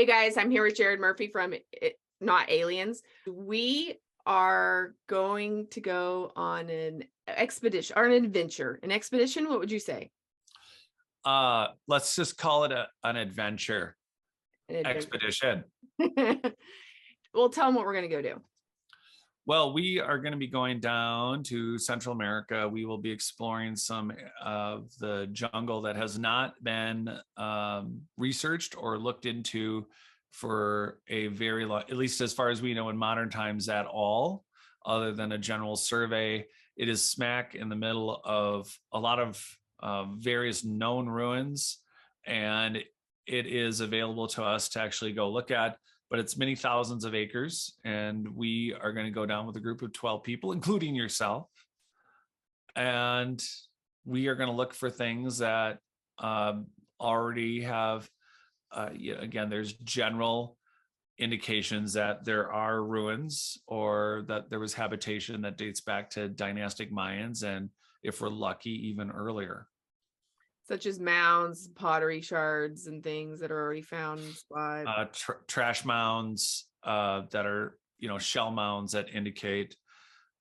Hi, guys. I'm here with Jared Murphy from Not Aliens. We are going to go on an expedition or an adventure. An expedition, what would you say? Let's just call it an adventure An adventure. expedition. Well, tell them what we're going to go do. Well, we are going to be going down to Central America. We will be exploring some of the jungle that has not been researched or looked into for a very long, at least as far as we know in modern times at all, other than a general survey. It is smack in the middle of a lot of various known ruins, and it is available to us to actually go look at, but it's many thousands of acres, and we are going to go down with a group of 12 people, including yourself. And we are going to look for things that already have, again, there's general indications that there are ruins or that there was habitation that dates back to dynastic Mayans, and if we're lucky, even earlier. Such as mounds, pottery shards, and things that are already found in the spot. Trash mounds that are, shell mounds that indicate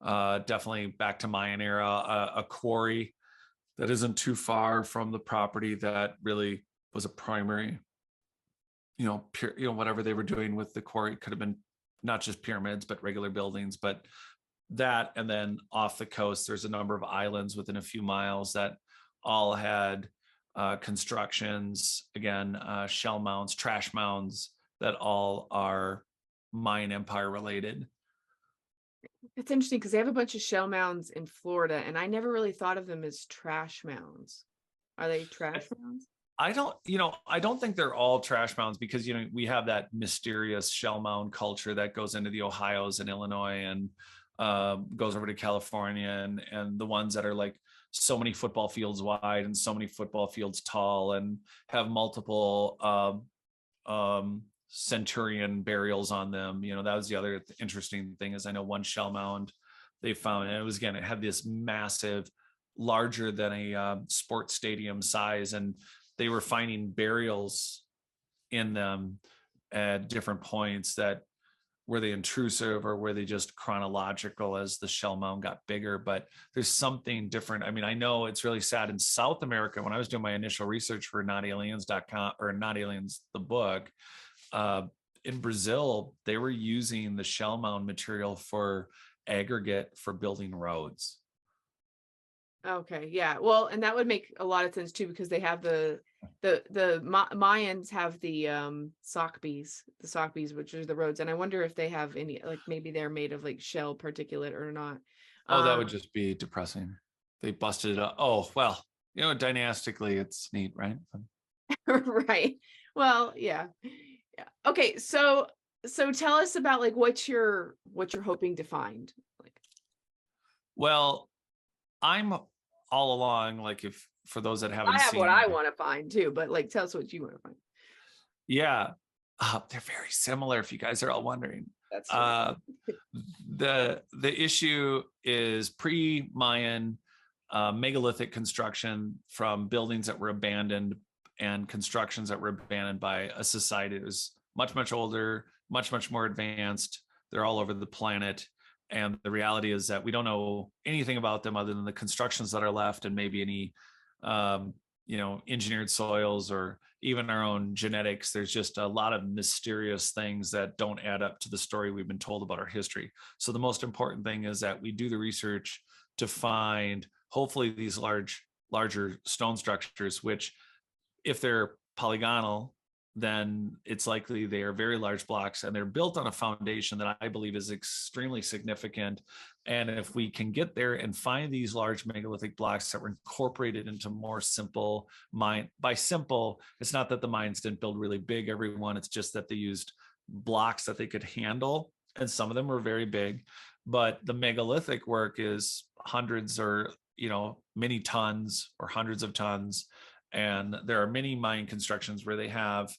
definitely back to Mayan era, a quarry that isn't too far from the property that really was a primary, whatever they were doing with the quarry. It could have been not just pyramids, but regular buildings, but that. And then off the coast, there's a number of islands within a few miles that all had constructions, again, shell mounds, trash mounds that all are Mayan Empire related. It's interesting because they have a bunch of shell mounds in Florida, and I never really thought of them as trash mounds. Are they trash mounds? I don't think they're all trash mounds, because, we have that mysterious shell mound culture that goes into the Ohios and Illinois and goes over to California, and the ones that are like so many football fields wide and so many football fields tall and have multiple centurion burials on them. That was the other interesting thing, is I know one shell mound they found, and it had this massive, larger than a sports stadium size, and they were finding burials in them at different points that were they intrusive or were they just chronological as the shell mound got bigger. But there's something different. I mean, I know it's really sad in South America. When I was doing my initial research for notaliens.com or Not Aliens, the book, in Brazil, they were using the shell mound material for aggregate for building roads. Okay, yeah. Well, and that would make a lot of sense too, because they have the Mayans have the sock bees, which are the roads, and I wonder if they have any, like maybe they're made of like shell particulate or not. Oh, that would just be depressing. They busted it up. Oh, well, dynastically, it's neat, right? Right. Well, yeah. Okay, so tell us about like what you're hoping to find. Like, well, I'm all along, like, if for those that haven't I have seen, what I want to find too, but like tell us what you want to find. Yeah, they're very similar, if you guys are all wondering. That's right. The issue is pre-Mayan megalithic construction from buildings that were abandoned and constructions that were abandoned by a society that was much, much older, much, much more advanced. They're all over the planet. And the reality is that we don't know anything about them other than the constructions that are left, and maybe any, engineered soils or even our own genetics. There's just a lot of mysterious things that don't add up to the story we've been told about our history. So the most important thing is that we do the research to find, hopefully, these larger stone structures, which, if they're polygonal, then it's likely they are very large blocks, and they're built on a foundation that I believe is extremely significant. And if we can get there and find these large megalithic blocks that were incorporated into more simple mine, by simple, it's not that the mines didn't build really big, everyone, it's just that they used blocks that they could handle, and some of them were very big. But the megalithic work is hundreds or many tons or hundreds of tons. And there are many Mayan constructions where they have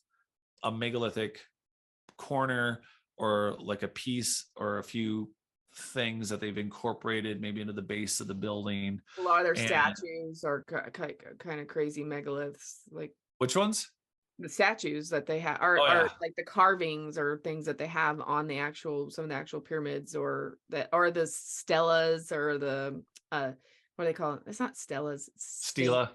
a megalithic corner or like a piece or a few things that they've incorporated maybe into the base of the building. A lot of their statues are kind of crazy megaliths. Like, which ones? the statues that they have are, Oh are yeah. like the carvings or things that they have on the actual, some of the actual pyramids, or that, or the stelas, or the what do they call it? It's not stelas, it's Stela.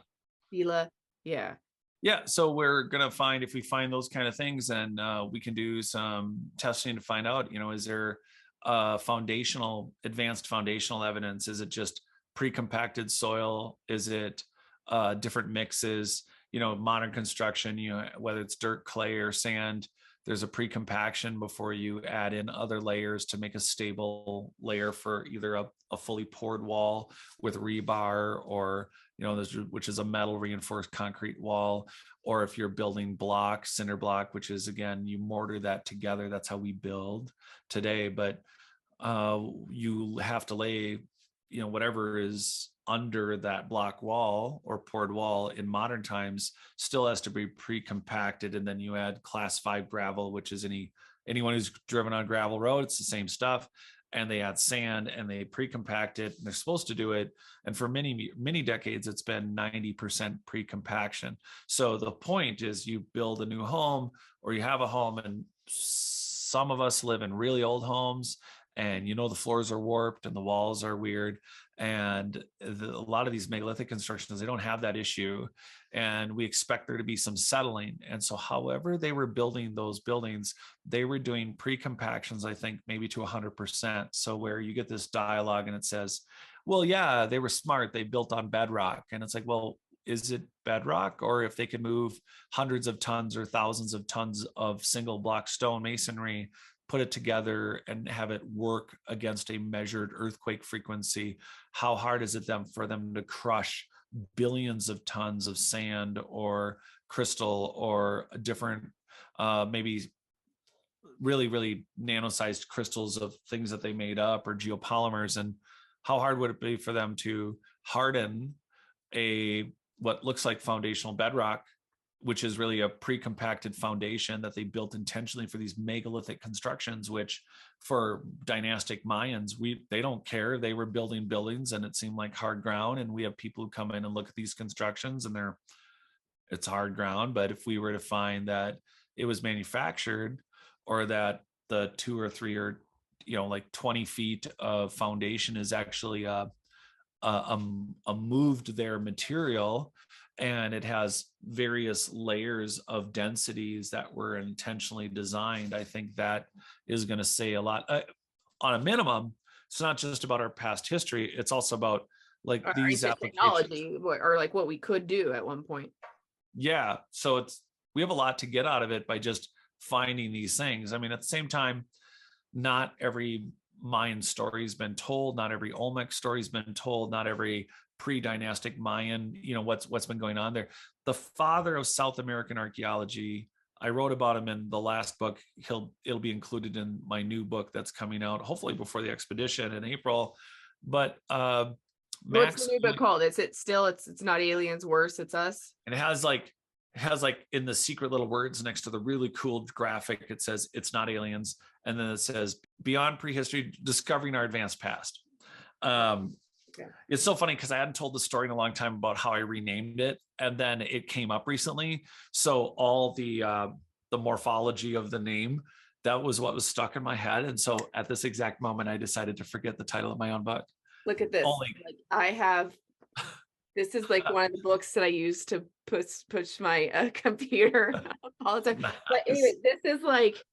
stela. Yeah. Yeah, so we're gonna find, if we find those kind of things, and we can do some testing to find out, is there advanced foundational evidence? Is it just pre-compacted soil? Is it different mixes? Modern construction, whether it's dirt, clay, or sand, there's a pre-compaction before you add in other layers to make a stable layer for either a fully poured wall with rebar, or which is a metal reinforced concrete wall, or if you're building block, cinder block, which is, again, you mortar that together. That's how we build today. But you have to lay, whatever is under that block wall or poured wall in modern times still has to be pre-compacted. And then you add class 5 gravel, which is anyone who's driven on gravel road, it's the same stuff. And they add sand and they pre-compact it, and they're supposed to do it. And for many decades, it's been 90% pre-compaction. So the point is, you build a new home, or you have a home, and some of us live in really old homes, and the floors are warped and the walls are weird. And a lot of these megalithic constructions, they don't have that issue, and we expect there to be some settling. And so however they were building those buildings, they were doing pre-compactions, I think maybe to 100%. So where you get this dialogue and it says, well, yeah, they were smart, they built on bedrock. And it's like, well, is it bedrock? Or if they can move hundreds of tons or thousands of tons of single block stone masonry, put it together and have it work against a measured earthquake frequency, how hard is it for them to crush billions of tons of sand or crystal or different, maybe really, really nano-sized crystals of things that they made up, or geopolymers? And how hard would it be for them to harden what looks like foundational bedrock, which is really a pre-compacted foundation that they built intentionally for these megalithic constructions, which for dynastic Mayans, they don't care. They were building buildings and it seemed like hard ground. And we have people who come in and look at these constructions and it's hard ground. But if we were to find that it was manufactured, or that the 2 or 3 or like 20 feet of foundation is actually a moved their material, and it has various layers of densities that were intentionally designed, I think that is going to say a lot. On a minimum, it's not just about our past history, it's also about like Our these ancient applications. technology, or like what we could do at one point. Yeah, so we have a lot to get out of it by just finding these things. I mean, at the same time, not every Mayan story's been told, not every Olmec story's been told, not every pre-dynastic Mayan, what's been going on there. The father of South American archaeology, I wrote about him in the last book. It'll be included in my new book that's coming out hopefully before the expedition in April. But What's the new book called? Is it still, it's not aliens, worse, it's us? And it has like in the secret little words next to the really cool graphic, it says it's not aliens, and then it says beyond prehistory, discovering our advanced past. Okay. It's so funny because I hadn't told the story in a long time about how I renamed it, and then it came up recently. So all the morphology of the name, that was what was stuck in my head. And so at this exact moment, I decided to forget the title of my own book. Look at this. Like I have, this is like one of the books that I use to push my computer all the time. Nice. But anyway, this is like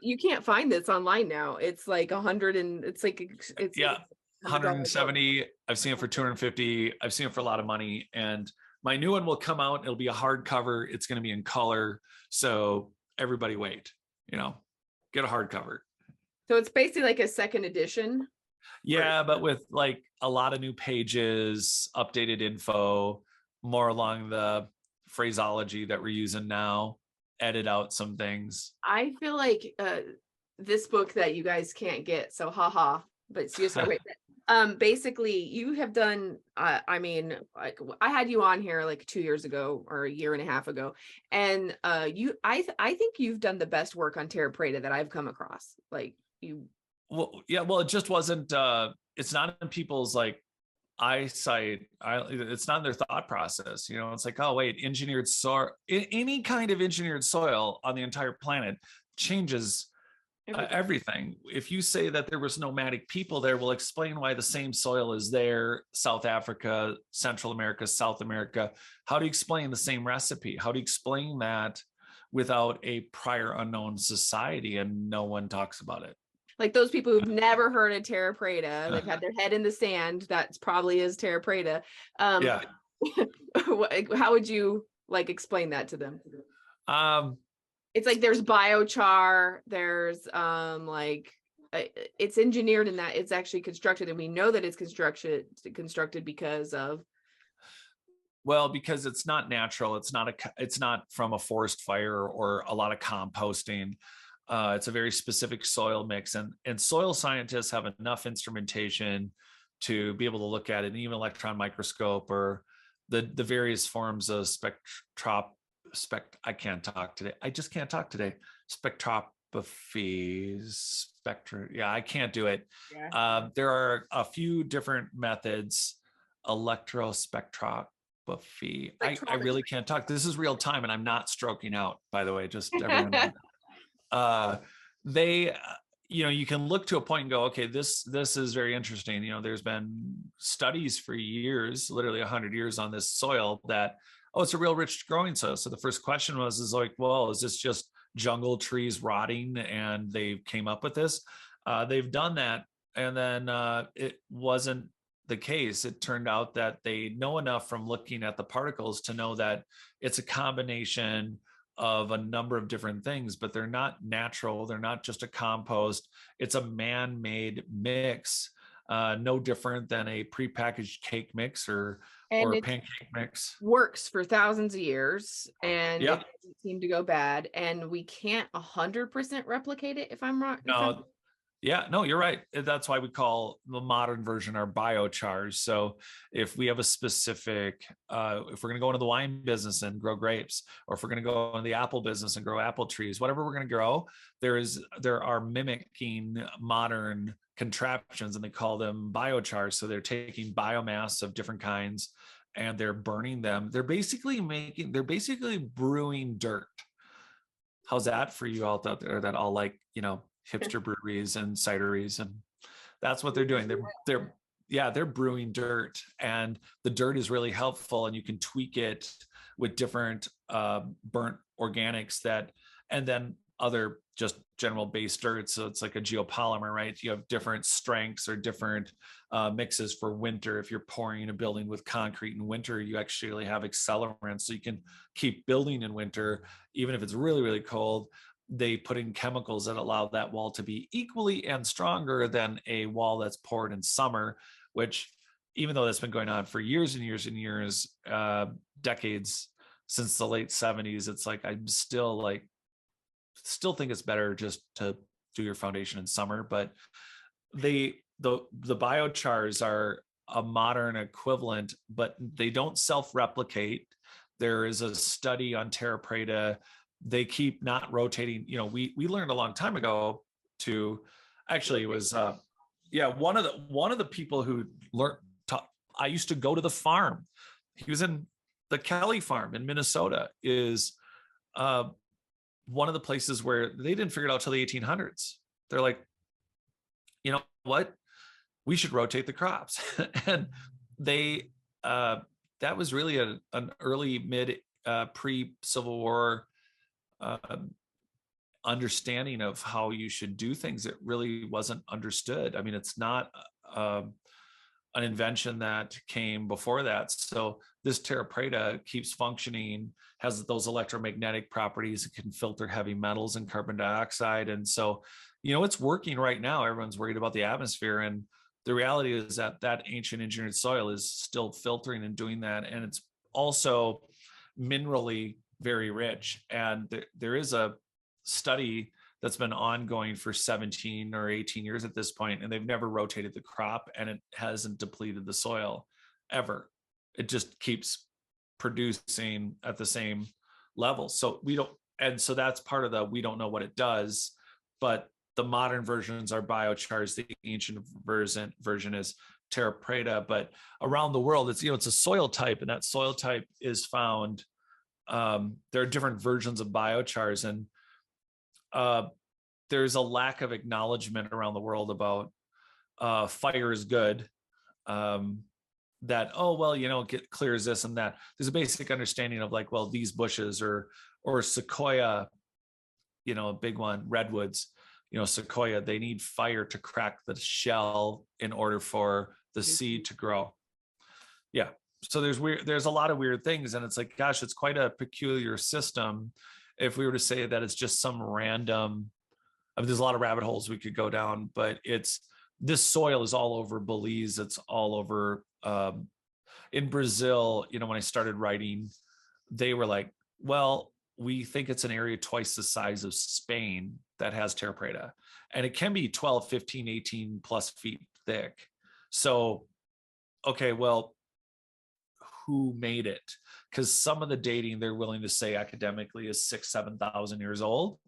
you can't find this online now. It's like 100 and it's like it's yeah. 170. I've seen it for 250. I've seen it for a lot of money. And my new one will come out. It'll be a hardcover. It's going to be in color. So everybody wait, get a hardcover. So it's basically like a second edition. Yeah, but with like a lot of new pages, updated info, more along the phraseology that we're using now, edit out some things. I feel like this book that you guys can't get. So haha, but it's just wait. Basically you have done I mean, like I had you on here like 2 years ago or a year and a half ago, and I think you've done the best work on Terra preta that I've come across. Like you Well, yeah, well, it just wasn't it's not in people's like it's not in their thought process. It's like, oh wait, engineered soil, any kind of engineered soil on the entire planet changes everything. If you say that there was nomadic people there, we'll explain why the same soil is there, South Africa, Central America, South America. How do you explain the same recipe? How do you explain that without a prior unknown society? And no one talks about it. Like those people who've never heard of Terra preta, they've had their head in the sand. That probably is Terra preta. Yeah. How would you like explain that to them? Um, It's like there's biochar, there's it's engineered in that it's actually constructed, and we know that it's constructed because of, well, because it's not natural. It's not from a forest fire or a lot of composting. It's a very specific soil mix, and soil scientists have enough instrumentation to be able to look at it, and even electron microscope or the various forms of I can't talk today. I just can't talk today. Spectrophy, spectra. Yeah, I can't do it. Yeah. There are a few different methods. Electrospectrophy. I really can't talk. This is real time, and I'm not stroking out, by the way. Just everyone. They you can look to a point and go, okay, this is very interesting. There's been studies for years, literally 100 years, on this soil that, oh, it's a real rich growing soil. So the first question is like, well, is this just jungle trees rotting and they came up with this? They've done that, and then it wasn't the case. It turned out that they know enough from looking at the particles to know that it's a combination of a number of different things, but they're not natural. They're not just a compost. It's a man-made mix, no different than a prepackaged cake mix or pancake mix. Works for thousands of years, and yeah, it doesn't seem to go bad, and we can't 100% replicate it, if I'm wrong. No. Yeah, no, you're right. That's why we call the modern version our biochars. So if we have a specific, if we're going to go into the wine business and grow grapes, or if we're going to go into the apple business and grow apple trees, whatever we're going to grow, there are mimicking modern contraptions, and they call them biochars. So they're taking biomass of different kinds and they're burning them. They're basically brewing dirt. How's that for you all out there that all like, hipster breweries and cideries, and that's what they're doing. They're brewing dirt, and the dirt is really helpful, and you can tweak it with different burnt organics and then other just general base dirt. So it's like a geopolymer, right? You have different strengths or different mixes for winter. If you're pouring in a building with concrete in winter, you actually have accelerants, so you can keep building in winter even if it's really, really cold. They put in chemicals that allow that wall to be equally and stronger than a wall that's poured in summer, which, even though that's been going on for years and years and years, decades, since the late 70s, it's like I'm still think it's better just to do your foundation in summer. But the biochars are a modern equivalent, but they don't self-replicate. There is a study on Terra preta. They keep not rotating. We learned a long time ago to actually, it was one of the people who learned. I used to go to the farm. He was in the Kelly farm in Minnesota. Is one of the places where they didn't figure it out till the 1800s. They're like, you know what, we should rotate the crops. And they that was really an early mid pre-Civil War understanding of how you should do things. It really wasn't understood. I mean, it's not an invention that came before that. So this Terra preta keeps functioning, has those electromagnetic properties. It can filter heavy metals and carbon dioxide. And so, it's working right now. Everyone's worried about the atmosphere. And the reality is that ancient engineered soil is still filtering and doing that. And it's also minerally very rich. And there is a study that's been ongoing for 17 or 18 years at this point, and they've never rotated the crop, and it hasn't depleted the soil ever. It just keeps producing at the same level. So so that's part of we don't know what it does. But the modern versions are biochars. The ancient version is Terra preta, but around the world, it's, it's a soil type, and that soil type is found. There are different versions of biochars, and there's a lack of acknowledgement around the world about fire is good. That, oh, well, get clears this and that. There's a basic understanding of like, well, these bushes or sequoia, a big one, redwoods, sequoia, they need fire to crack the shell in order for the seed to grow. Yeah. So there's a lot of weird things, and it's like, gosh, it's quite a peculiar system. If we were to say that it's just some random, there's a lot of rabbit holes we could go down, but this soil is all over Belize. It's all over in Brazil. When I started writing, they were like, well, we think it's an area twice the size of Spain that has Terra preta, and it can be 12, 15, 18 plus feet thick. So, okay, well, who made it? Because some of the dating they're willing to say academically is 6,000, 7,000 years old.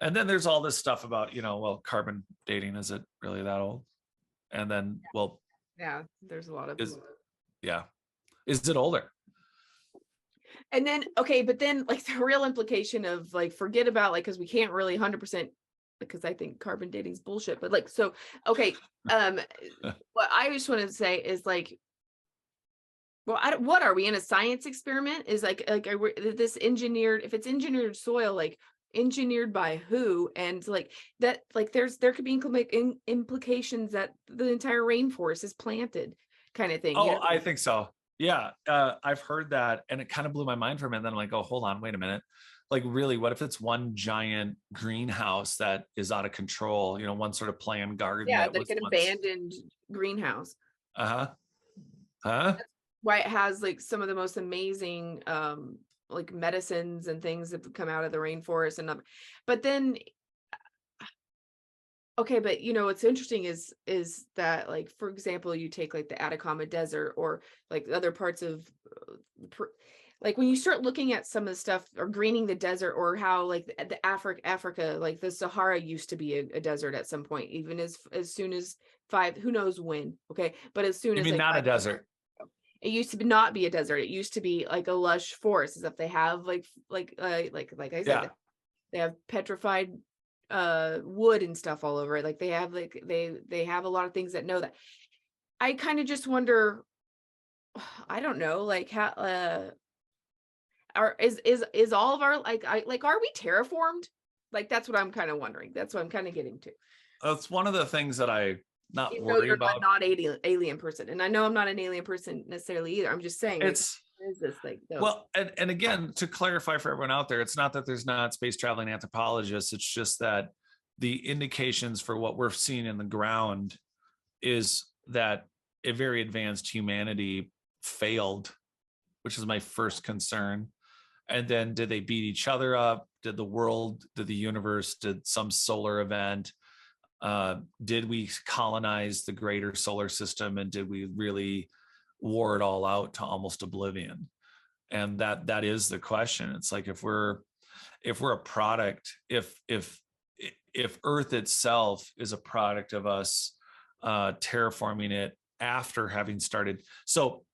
And then there's all this stuff about, well, carbon dating, is it really that old? And then, well, yeah, there's a lot of, is it older? And then, okay, but then like the real implication of like, forget about like, because we can't really 100%, because I think carbon dating is bullshit, but like, so, okay. What I just want to say is like, well, what are we in a science experiment? Is like this engineered, if it's engineered soil, like engineered by who? And like that, like there could be implications that the entire rainforest is planted, kind of thing. Oh, I think so. Yeah. I've heard that, and it kind of blew my mind for a minute. Then I'm like, oh, hold on, wait a minute. Like, really, what if it's one giant greenhouse that is out of control? One sort of planned garden. Yeah, like an abandoned greenhouse. Huh? That's why it has like some of the most amazing like medicines and things that come out of the rainforest. And but then, okay, but what's interesting is that, like, for example, you take like the Atacama Desert or like other parts of like when you start looking at some of the stuff, or greening the desert, or how like the Africa, like the Sahara used to be a desert at some point, even as soon as who knows when. Okay, but as soon as like not a desert. It used to not be a desert. It used to be like a lush forest, as if they have like I said, they have petrified wood and stuff all over it. Like they have like they have a lot of things that know that. I kind of just wonder, I don't know, like how is all of our are we terraformed? Like that's what I'm kind of wondering. That's what I'm kind of getting to. That's one of the things that I not worry about. Not alien person, and I know I'm not an alien person necessarily either. I'm just saying, like, is this like well, and again, to clarify for everyone out there, it's not that there's not space traveling anthropologists. It's just that the indications for what we're seeing in the ground is that a very advanced humanity failed, which is my first concern. And then did they beat each other up? Did the world, did the universe, did some solar event? Did we colonize the greater solar system, and did we really wore it all out to almost oblivion? And that is the question. It's like, if we're a product, if Earth itself is a product of us terraforming it after having started. So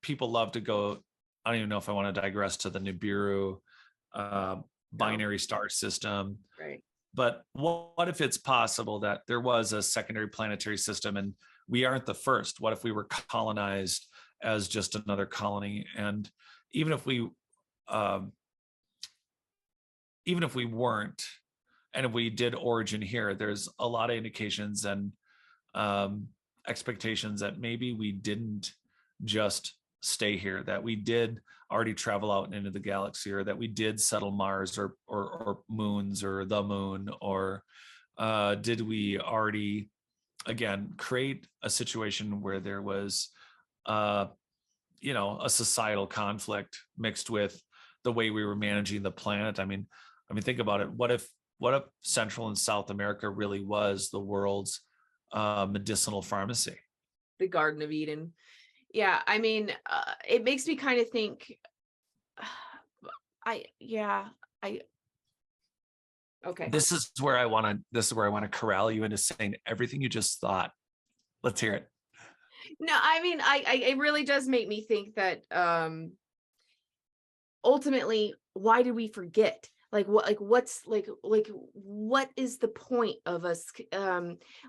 people love to go, I don't even know if I want to digress to the Nibiru binary star system. Right. But what if it's possible that there was a secondary planetary system and we aren't the first? What if we were colonized as just another colony? And even if we weren't, and if we did origin here, there's a lot of indications and expectations that maybe we didn't just stay here, that we did already travel out into the galaxy, or that we did settle Mars or moons or the moon, or did we already, again, create a situation where there was a societal conflict mixed with the way we were managing the planet? I mean, think about it. What if Central and South America really was the world's medicinal pharmacy? The Garden of Eden. Yeah, I mean, it makes me kind of think. Okay. This is where I want to corral you into saying everything you just thought. Let's hear it. No, I mean, it really does make me think that ultimately, why did we forget? What is the point of us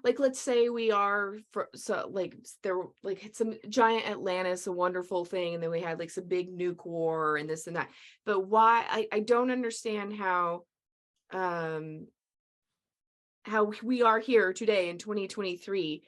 like, let's say we are for so like there were like it's some giant Atlantis, a wonderful thing, and then we had like some big nuke war and this and that. But why I don't understand um how we are here today in 2023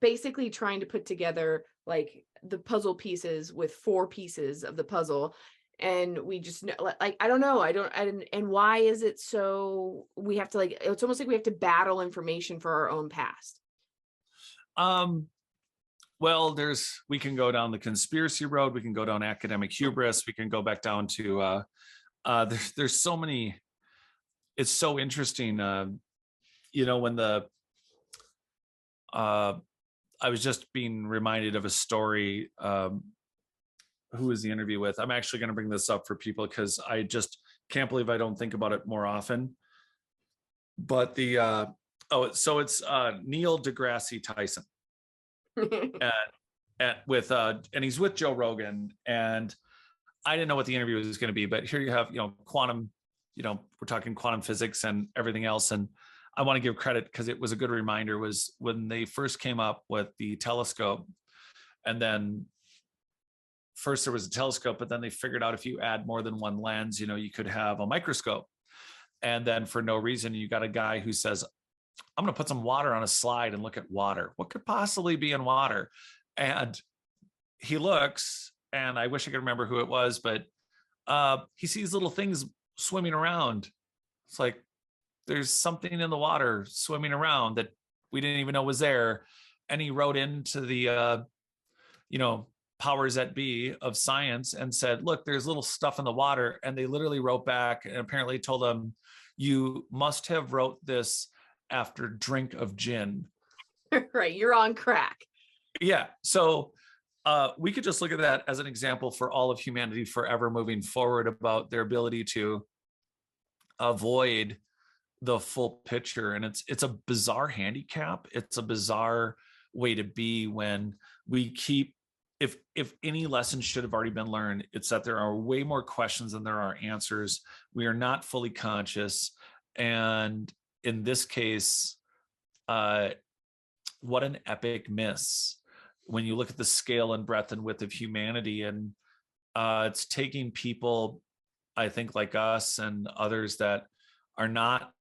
basically trying to put together like the puzzle pieces with four pieces of the puzzle, and we just know like I don't know, and why is it so we have to like it's almost like we have to battle information for our own past. Um, well, we can go down the conspiracy road, we can go down academic hubris, we can go back down to there's so many. It's so interesting. When I was just being reminded of a story. Who was the interview with? I'm actually going to bring this up for people because I just can't believe I don't think about it more often. But it's Neil deGrasse Tyson, and he's with Joe Rogan, and I didn't know what the interview was going to be, but here you have quantum, we're talking quantum physics and everything else, and I want to give credit because it was a good reminder. Was when they first came up with the telescope, and then first there was a telescope, but then they figured out if you add more than one lens, you could have a microscope. And then for no reason, you got a guy who says, I'm going to put some water on a slide and look at water. What could possibly be in water? And he looks, and I wish I could remember who it was, but he sees little things swimming around. It's like, there's something in the water swimming around that we didn't even know was there. And he wrote into the, powers that be of science and said, look, there's little stuff in the water. And they literally wrote back and apparently told them, you must have wrote this after drink of gin. Right. You're on crack. Yeah. So we could just look at that as an example for all of humanity forever moving forward about their ability to avoid the full picture. And it's a bizarre handicap. It's a bizarre way to be when we keep, if any lesson should have already been learned, it's that there are way more questions than there are answers. We are not fully conscious. And in this case, what an epic miss when you look at the scale and breadth and width of humanity. And it's taking people, I think, like us and others that are not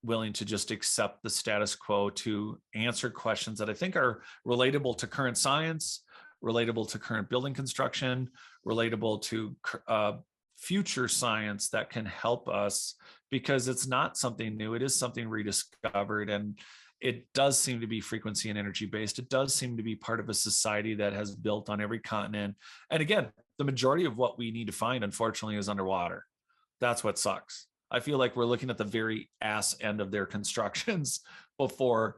willing to just accept the status quo to answer questions that I think are relatable to current science, relatable to current building construction, relatable to future science that can help us, because it's not something new. It is something rediscovered, and it does seem to be frequency and energy based. It does seem to be part of a society that has built on every continent. And again, the majority of what we need to find, unfortunately, is underwater. That's what sucks. I feel like we're looking at the very ass end of their constructions before,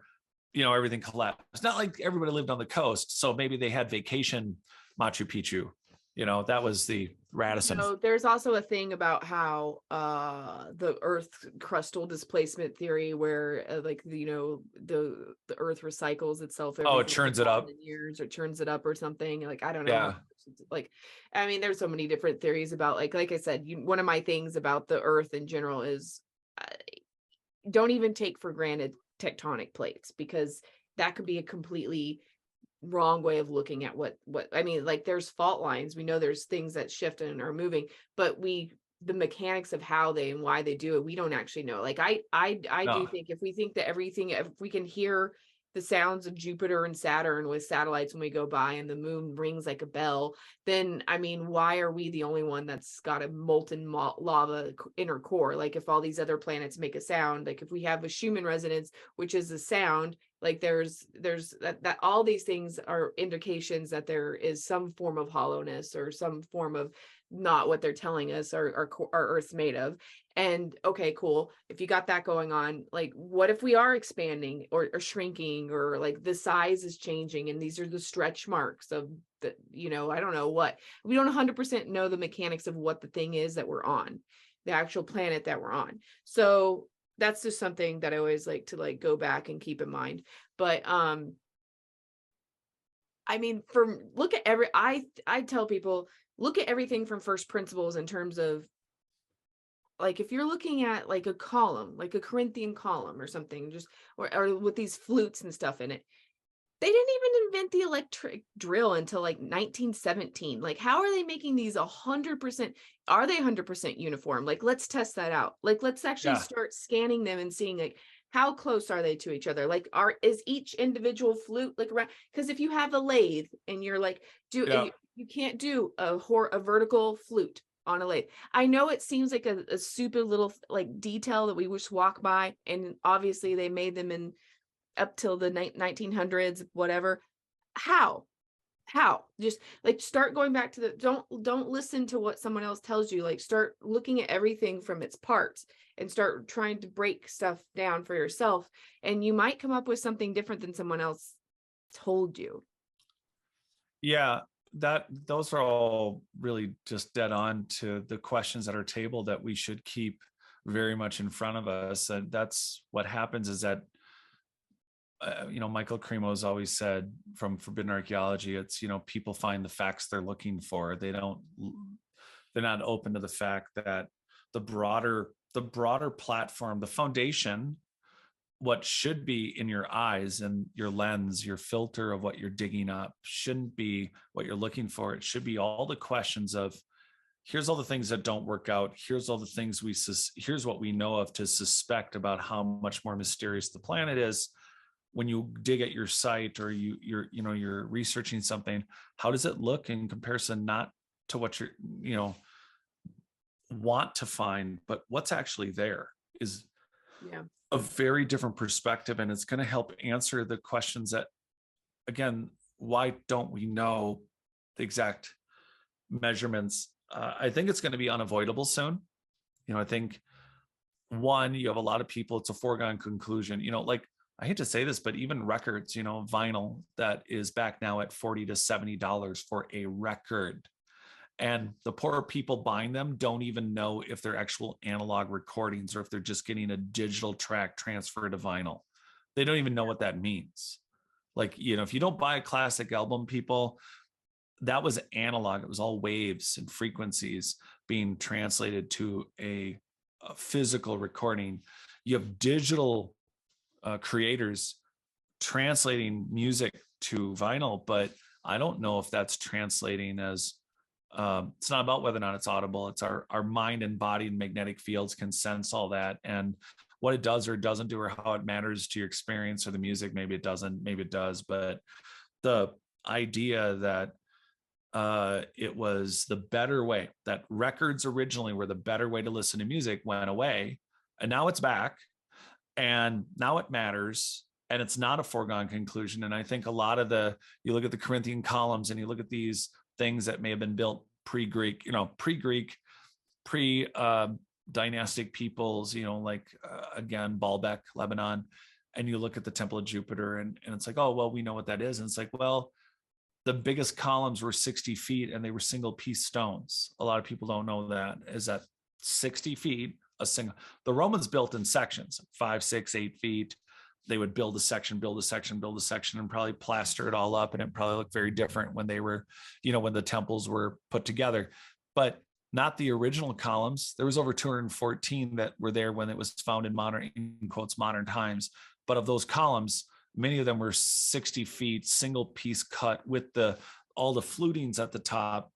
everything collapsed. It's not like everybody lived on the coast, so maybe they had vacation Machu Picchu. That was the Radisson. There's also a thing about how the Earth crustal displacement theory, where the Earth recycles itself every it churns it up years, or churns it up or something. Like I don't know. Yeah. Like, I mean, there's so many different theories about like I said, one of my things about the Earth in general is don't even take for granted tectonic plates, because that could be a completely wrong way of looking at what I mean. Like there's fault lines, we know there's things that shift and are moving, but the mechanics of how they and why they do it, we don't actually know. Like I do think if we think that everything, if we can hear the sounds of Jupiter and Saturn with satellites when we go by, and the moon rings like a bell, then I mean, why are we the only one that's got a molten lava inner core? Like if all these other planets make a sound, like if we have a Schumann resonance, which is a sound, like there's that all these things are indications that there is some form of hollowness or some form of not what they're telling us our Earth's made of. And okay, cool, if you got that going on, like what if we are expanding or shrinking, or like the size is changing, and these are the stretch marks of the, I don't know what, we don't 100% know the mechanics of what the thing is that we're on, the actual planet that we're on. So that's just something that I always like to like go back and keep in mind. But I mean, look at I tell people, look at everything from first principles in terms of, like, if you're looking at like a column, like a Corinthian column or something, just or with these flutes and stuff in it. They didn't even invent the electric drill until like 1917. Like, how are they making these 100%? Are they 100% uniform? Like, let's test that out. Like, let's actually Yeah, start scanning them and seeing like how close are they to each other? Like, is each individual flute like around? Because if you have a lathe and you're like, yeah. you can't do a vertical flute on a lathe. I know it seems like a super little like detail that we just walk by, and obviously they made them in up till the 1900s, whatever. How? How? Just like start going back to the, don't listen to what someone else tells you. Like start looking at everything from its parts and start trying to break stuff down for yourself. And you might come up with something different than someone else told you. Yeah, those are all really just dead on to the questions at our table that we should keep very much in front of us. And that's what happens is that Michael Cremo's always said from Forbidden Archaeology, it's, people find the facts they're looking for. They're not open to the fact that the broader platform, the foundation, what should be in your eyes and your lens, your filter of what you're digging up shouldn't be what you're looking for. It should be all the questions of, here's all the things that don't work out. Here's all the things here's what we know of to suspect about how much more mysterious the planet is. When you dig at your site or you're researching something, how does it look in comparison, not to what you're want to find, but what's actually there is Yeah. a very different perspective, and it's going to help answer the questions that, again, why don't we know the exact measurements? I think it's going to be unavoidable soon. I think, one, you have a lot of people, it's a foregone conclusion, like, I hate to say this, but even records, vinyl that is back now at $40 to $70 for a record. And the poor people buying them don't even know if they're actual analog recordings or if they're just getting a digital track transferred to vinyl. They don't even know what that means. Like, if you don't buy a classic album, people, that was analog. It was all waves and frequencies being translated to a physical recording. You have digital creators translating music to vinyl, but I don't know if that's translating as it's not about whether or not it's audible. It's our mind and body and magnetic fields can sense all that, and what it does or doesn't do or how it matters to your experience or the music. Maybe it doesn't, maybe it does, but the idea that it was the better way, that records originally were the better way to listen to music, went away, and now it's back, and now it matters, and it's not a foregone conclusion. And I think a lot of you look at the Corinthian columns and you look at these things that may have been built pre-Greek, pre-dynastic peoples, like again, Baalbek, Lebanon, and you look at the Temple of Jupiter and it's like, oh, well, we know what that is. And it's like, well, the biggest columns were 60 feet and they were single piece stones. A lot of people don't know that, is that 60 feet, the Romans built in sections, 5, 6, 8 feet. They would build a section, and probably plaster it all up. And it probably looked very different when they were, when the temples were put together, but not the original columns. There was over 214 that were there when it was found in modern times. But of those columns, many of them were 60 feet, single piece cut with all the flutings at the top.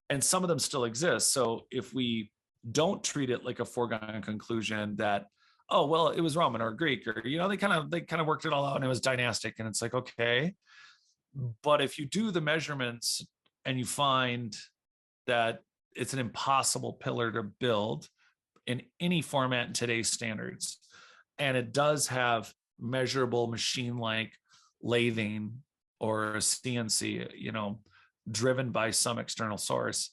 And some of them still exist. So if we don't treat it like a foregone conclusion that, oh, well, it was Roman or Greek, or, they kind of worked it all out and it was dynastic. And it's like, okay. But if you do the measurements and you find that it's an impossible pillar to build in any format in today's standards, and it does have measurable machine-like lathing or CNC, driven by some external source,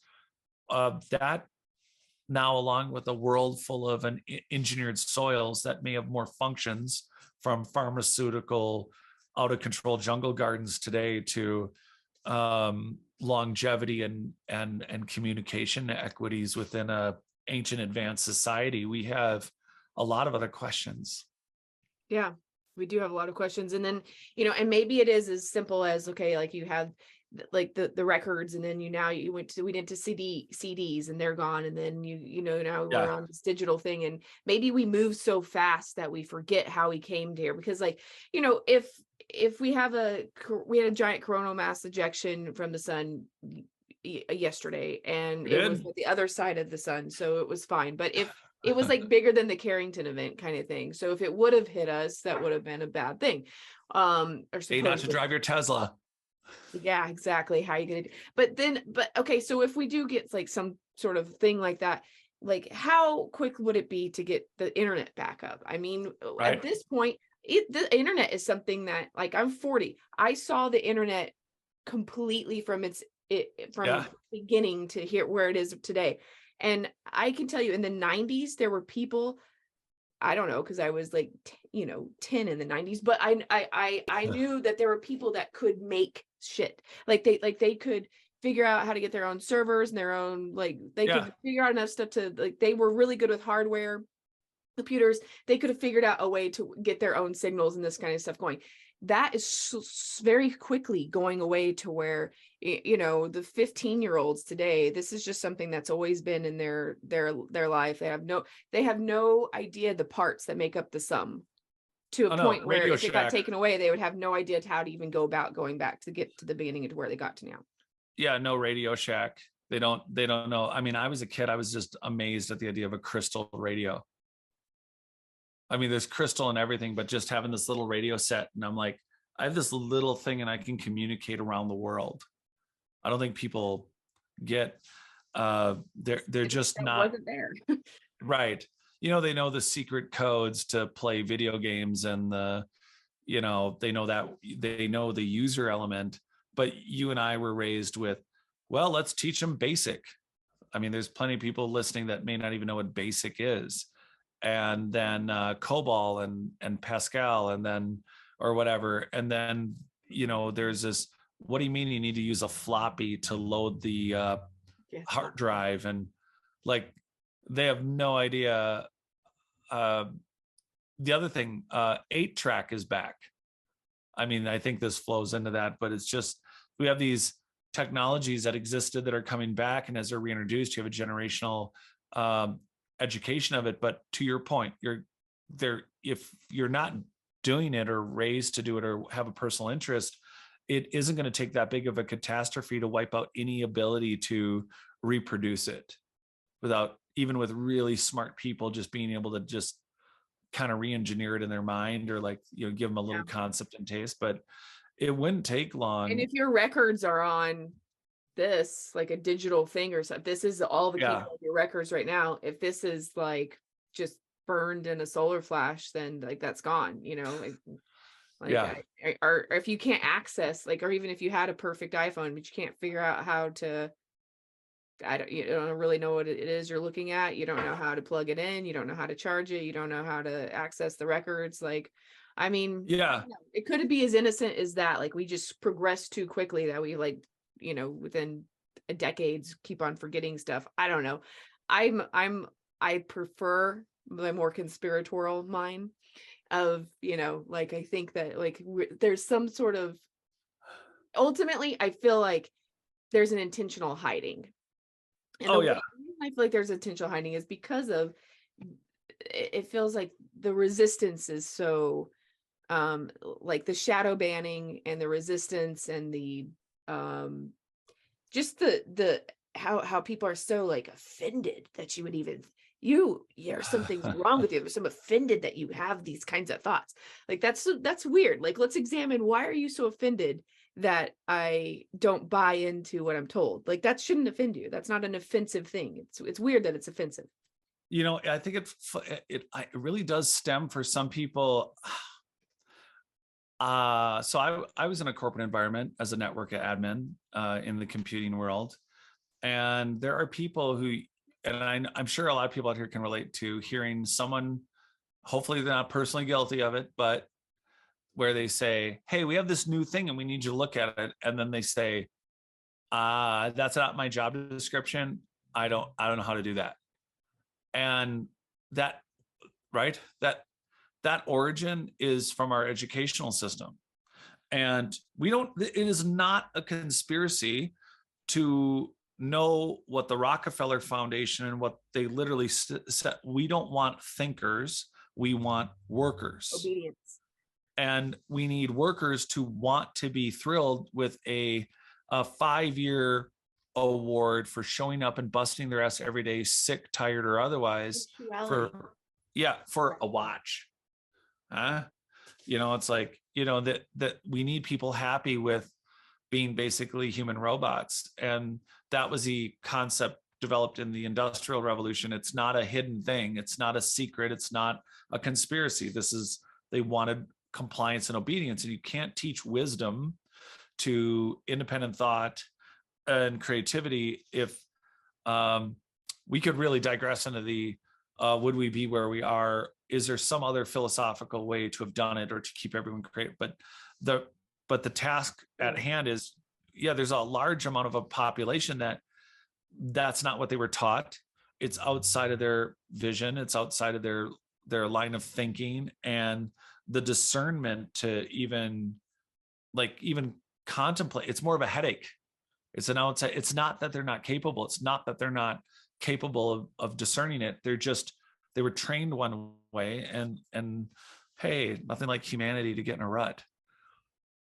that now, along with a world full of engineered soils that may have more functions, from pharmaceutical, out of control jungle gardens today to longevity and communication equities within a ancient advanced society, we have a lot of other questions. Yeah. We do have a lot of questions. And then, and maybe it is as simple as, okay, like you have like the records, and then we went to CDs and they're gone. And then now we're on this digital thing. And maybe we move so fast that we forget how we came here, because like, if we had a giant coronal mass ejection from the sun yesterday, and it was at the other side of the sun, so it was fine. But if it was like bigger than the Carrington event kind of thing, so if it would have hit us, that would have been a bad thing. Or hey, not to drive your Tesla. Yeah, exactly. How you gonna but okay, so if we do get like some sort of thing like that, like how quick would it be to get the internet back up? I mean, at this point, the internet is something that, like, I'm 40. I saw the internet completely from its beginning to here where it is today. And I can tell you, in the 90s, there were people, I don't know, because I was like 10 in the 90s, but I knew that there were people that could make shit. Like they could figure out how to get their own servers and their own, like, they could figure out enough stuff to, like, they were really good with hardware, computers. They could have figured out a way to get their own signals and this kind of stuff going. That is very quickly going away to where, the 15-year-olds today, this is just something that's always been in their life. They have no idea the parts that make up the sum, to a point where if it got taken away, they would have no idea how to even go about going back to get to the beginning of where they got to now. Yeah, no Radio Shack. They don't know. I mean, I was a kid, I was just amazed at the idea of a crystal radio. I mean, there's crystal and everything, but just having this little radio set, and I'm like, I have this little thing and I can communicate around the world. I don't think people get they're just not wasn't there. Right. They know the secret codes to play video games, and they know the user element, but you and I were raised with, well, let's teach them basic. I mean, there's plenty of people listening that may not even know what basic is. And then COBOL and Pascal, and then, or whatever. And then, there's this, what do you mean you need to use a floppy to load the hard drive? And like, they have no idea. The other thing, 8-track is back. I mean, I think this flows into that, but it's just, we have these technologies that existed that are coming back. And as they're reintroduced, you have a generational education of it. But to your point, if you're not doing it or raised to do it or have a personal interest, it isn't going to take that big of a catastrophe to wipe out any ability to reproduce it, without, even with really smart people, just being able to just kind of re-engineer it in their mind, or like, give them a little concept and taste. But it wouldn't take long. And if your records are on this, like a digital thing or something, this is all the of your records right now. If this is like just burned in a solar flash, then like that's gone, or if you can't access, like, or even if you had a perfect iPhone, but you can't figure out how to, you don't really know what it is you're looking at. You don't know how to plug it in. You don't know how to charge it. You don't know how to access the records. Like, I mean, it could be as innocent as that. Like, we just progress too quickly that we, like, within decades keep on forgetting stuff. I don't know. I prefer the more conspiratorial mind of, like, I think that, like, there's some sort of, ultimately, I feel like there's an intentional hiding. And I feel like there's intentional hiding is because of, it feels like the resistance is so, like the shadow banning and the resistance and the, just the how people are so, like, offended that you would even, something's wrong with you. There's some offended that you have these kinds of thoughts. Like, that's weird. Like, let's examine, why are you so offended that I don't buy into what I'm told? Like, that shouldn't offend you. That's not an offensive thing. It's weird that it's offensive. I think it really does stem for some people. So I was in a corporate environment as a network admin in the computing world. And there are people who, and I'm sure a lot of people out here can relate to hearing someone, hopefully they're not personally guilty of it, but where they say, hey, we have this new thing and we need you to look at it. And then they say, that's not my job description. I don't know how to do that. And that that origin is from our educational system. And it is not a conspiracy to know what the Rockefeller Foundation and what they literally said. We don't want thinkers, we want workers. Obedience. And we need workers to want to be thrilled with a 5-year award for showing up and busting their ass every day, sick, tired, or otherwise, for a watch. It's like, that we need people happy with being basically human robots. And that was the concept developed in the Industrial Revolution. It's not a hidden thing. It's not a secret. It's not a conspiracy. They wanted compliance and obedience, and you can't teach wisdom to independent thought and creativity. If we could really digress into the would we be where we are, is there some other philosophical way to have done it or to keep everyone creative? But the task at hand is, there's a large amount of a population that's not what they were taught. It's outside of their vision, it's outside of their line of thinking, and the discernment to even contemplate. It's more of a headache. It's an outside. It's not that they're not capable. It's not that they're not capable of discerning it. They were trained one way, and hey, nothing like humanity to get in a rut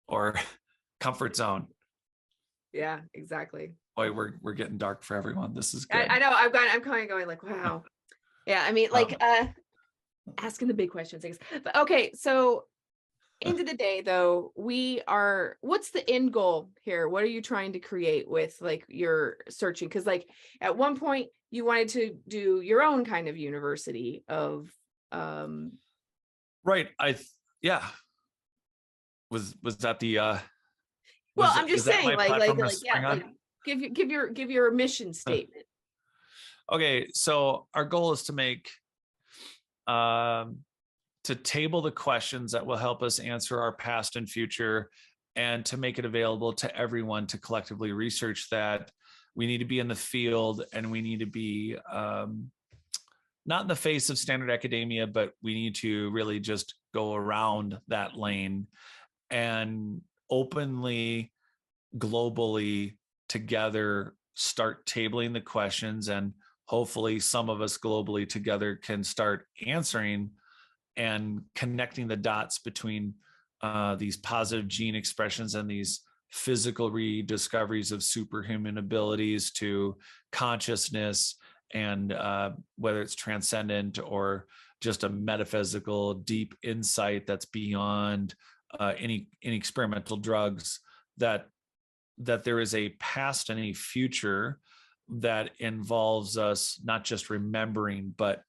or comfort zone. Yeah, exactly. Boy, we're getting dark for everyone. This is good. I know. I'm kind of going like, wow. Yeah, I mean, like asking the big questions, I guess. But okay, so end of the day, though, what's the end goal here? What are you trying to create with like your searching? Because like at one point you wanted to do your own kind of university of right. Was that the well, I'm just saying, give your mission statement. Okay, so our goal is to make to table the questions that will help us answer our past and future, and to make it available to everyone to collectively research that. We need to be in the field, and we need to be not in the face of standard academia, but we need to really just go around that lane and openly, globally, together start tabling the questions, and hopefully some of us globally together can start answering and connecting the dots between these positive gene expressions and these physical rediscoveries of superhuman abilities to consciousness, and whether it's transcendent or just a metaphysical deep insight that's beyond any experimental drugs, that there is a past and a future that involves us not just remembering, but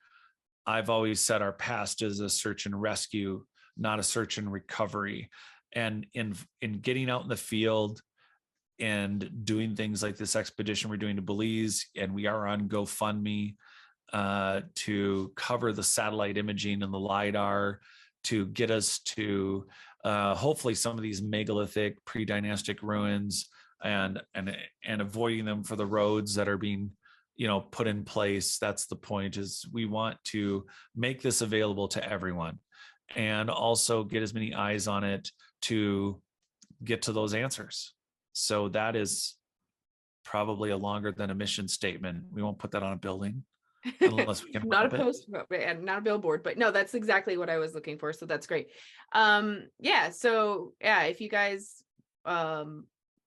I've always said our past is a search and rescue, not a search and recovery. And in getting out in the field and doing things like this expedition we're doing to Belize, and we are on GoFundMe to cover the satellite imaging and the LiDAR to get us to hopefully some of these megalithic pre-dynastic ruins, and avoiding them for the roads that are being put in place. That's the point, is we want to make this available to everyone and also get as many eyes on it to get to those answers. So that is probably a longer than a mission statement. We won't put that on a building unless we can not a post and not a billboard, but no, that's exactly what I was looking for. So that's great. If you guys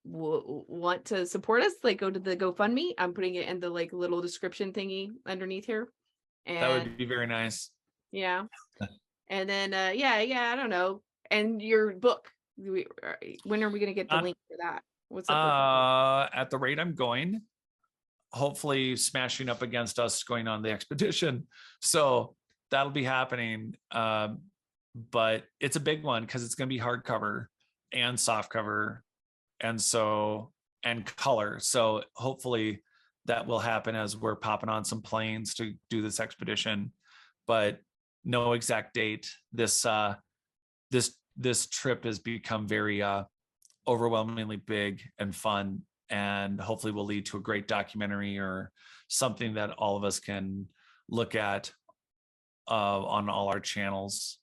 want to support us, like go to the GoFundMe. I'm putting it in the like little description thingy underneath here. And that would be very nice. Yeah. And then I don't know. And your book, when are we going to get the link for that? What's up? At the rate I'm going, hopefully smashing up against us going on the expedition. So that'll be happening. But it's a big one because it's going to be hardcover and soft cover, and color. So hopefully that will happen as we're popping on some planes to do this expedition, but no exact date. This trip has become very overwhelmingly big and fun, and hopefully will lead to a great documentary or something that all of us can look at on all our channels.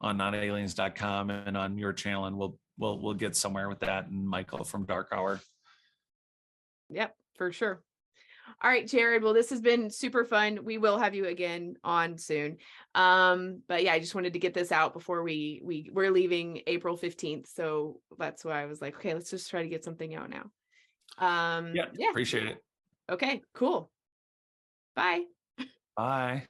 on notaliens.com and on your channel, and we'll get somewhere with that, and Michael from Dark Hour. Yep, for sure. All right, Jared. Well, this has been super fun. We will have you again on soon. But yeah, I just wanted to get this out before we're leaving April 15th. So that's why I was like, okay, let's just try to get something out now. Yeah, appreciate it. Okay, cool. Bye. Bye.